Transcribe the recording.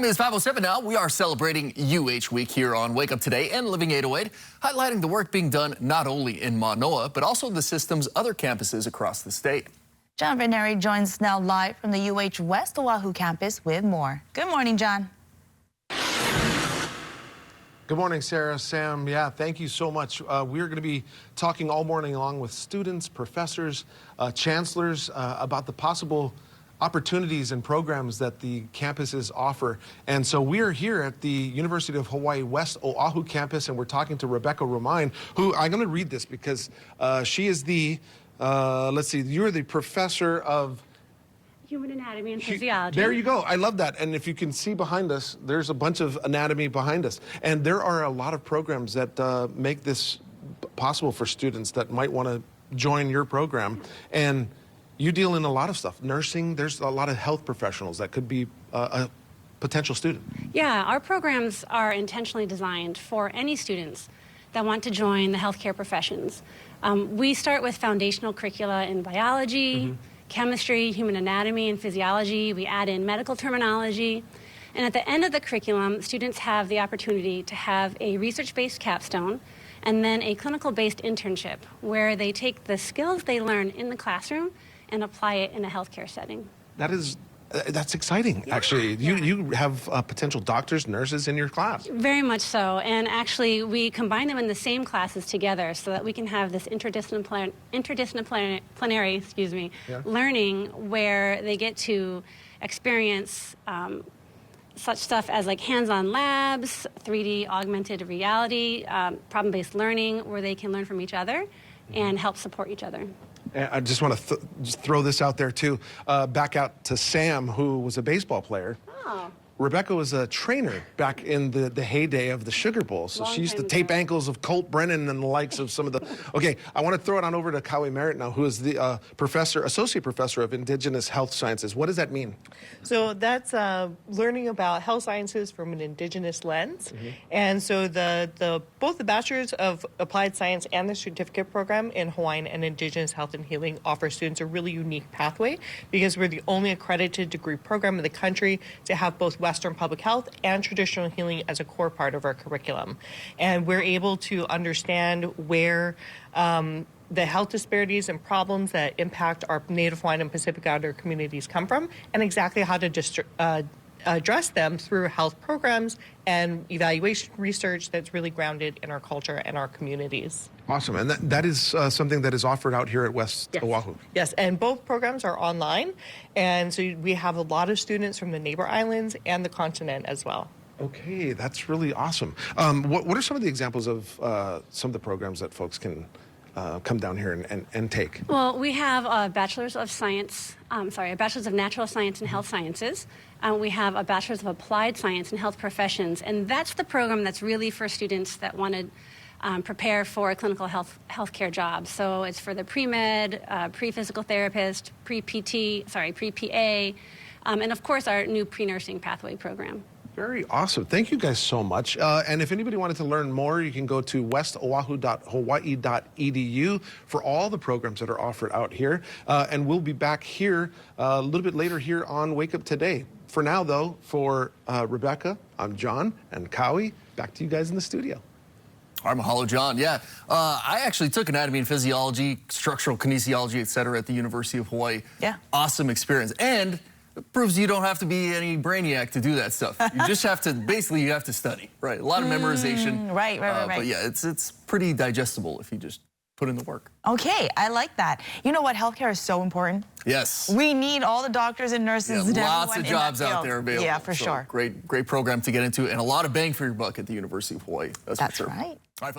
is 5:07 now. We are celebrating UH Week here on Wake Up Today and Living 808, highlighting the work being done not only in Manoa, but also the system's other campuses across the state. John Veneri joins us now live from the UH West Oahu campus with more. Good morning, John. Good morning, Sarah, Sam. Yeah, thank you so much. We're going to be talking all morning long with students, professors, chancellors about the possible opportunities and programs that the campuses offer. And so we are here at the University of Hawaii West Oahu campus, and we're talking to Rebecca Romine, who I'm going to read this because she is the, let's see, you're the professor of Human anatomy and physiology. There you go. I love that. And if you can see behind us, there's a bunch of anatomy behind us. And there are a lot of programs that make this possible for students that might want to join your program. And you deal in a lot of stuff. Nursing, there's a lot of health professionals that could be a potential student. Yeah, our programs are intentionally designed for any students that want to join the healthcare professions. We start with foundational curricula in biology, chemistry, human anatomy, and physiology. We add in medical terminology. And at the end of the curriculum, students have the opportunity to have a research-based capstone and then a clinical-based internship where they take the skills they learn in the classroom and apply it in a healthcare setting. That's exciting, actually. You have potential doctors, nurses in your class. Very much so. And actually, we combine them in the same classes together so that we can have this interdisciplinary learning where they get to experience such stuff as like hands-on labs, 3D augmented reality, problem-based learning, where they can learn from each other and help support each other. I just want to just throw this out there, too. Back out to Sam, who was a baseball player. Oh. Rebecca was a trainer back in the heyday of the Sugar Bowl. So she used to tape ankles of Colt Brennan and the likes of some of the... Okay, I want to throw it on over to Kauʻi Merritt now, who is the associate professor of Indigenous Health Sciences. What does that mean? So that's learning about health sciences from an Indigenous lens. And so both the Bachelor's of Applied Science and the certificate program in Hawaiian and Indigenous Health and Healing offer students a really unique pathway because we're the only accredited degree program in the country to have both Western public health and traditional healing as a core part of our curriculum. And we're able to understand where the health disparities and problems that impact our Native Hawaiian and Pacific Islander communities come from, and exactly how to address them through health programs and evaluation research that's really grounded in our culture and our communities. Awesome. And that is something that is offered out here at West Oahu. Yes, and both programs are online. And so we have a lot of students from the neighbor islands and the continent as well. Okay, that's really awesome. What are some of the examples of some of the programs that folks can come down here and take? Well, we have a Bachelor's of Science, a Bachelor's of Natural Science and Health Sciences. We have a Bachelor's of Applied Science and Health Professions, and that's the program that's really for students that want to prepare for a clinical healthcare job. So it's for the pre-med, pre-physical therapist, pre-PA, and of course our new pre-nursing pathway program. Very awesome. Thank you guys so much. And if anybody wanted to learn more, you can go to westoahu.hawaii.edu for all the programs that are offered out here. And we'll be back here a little bit later here on Wake Up Today. For now, though, for Rebecca, I'm John, and Kauʻi, back to you guys in the studio. All right, mahalo, John. Yeah, I actually took anatomy and physiology, structural kinesiology, etc. at the University of Hawaii. Yeah. Awesome experience. And it proves you don't have to be any brainiac to do that stuff. You just have to, basically, you have to study, right? A lot of memorization. Right. But yeah, it's pretty digestible if you just put in the work. Okay, I like that. You know what? Healthcare is so important. Yes. We need all the doctors and nurses. Yeah, and lots of jobs out there available. Yeah, for sure. Great program to get into, and a lot of bang for your buck at the University of Hawaii. That's for sure. Right. All right, folks.